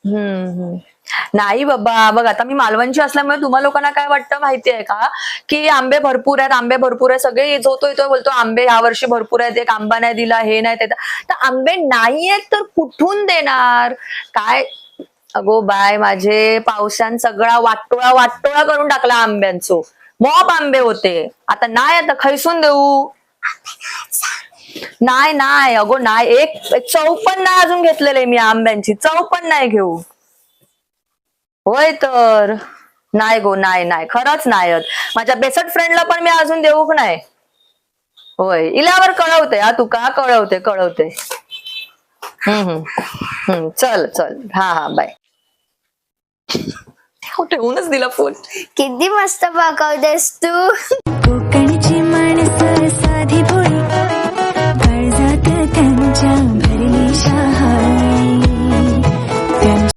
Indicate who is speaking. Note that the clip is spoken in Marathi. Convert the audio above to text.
Speaker 1: हम्म. नाही बाबा, बघ आता मी मालवणची असल्यामुळे तुम्हा लोकांना काय वाटतं माहितीये का, की आंबे भरपूर आहेत, आंबे भरपूर आहे, सगळे जो तो येतोय बोलतो आंबे या वर्षी भरपूर आहेत, एक आंबा नाही दिला, हे नाही ते. तर आंबे नाहीयेत तर कुठून देणार काय? अगो बाय माझे, पावसान सगळा वाटोळा वाटोळा करून टाकला आंब्यांचो. मॉप आंबे होते, आता नाही, आता खैसून देऊ? नाही नाही अगो नाही, एक चव पण नाही अजून घेतलेली मी आंब्यांची, चव पण नाही घेऊ. होय तर. नाही गो, नाही नाही, खरंच नाही येत. माझ्या बेस्ट फ्रेंडला पण मी अजून देऊ नाही. होय, इल्यावर कळवते हा, तुका कळवते कळवते. हम्म हम्म चल चल, हा हा बाय. ठेवूनच दिला फोन.
Speaker 2: किती मस्त पकवतेस तू.
Speaker 3: कोकणची माणसं साधी भोळी, काळजात त्यांच्या भरली शहा.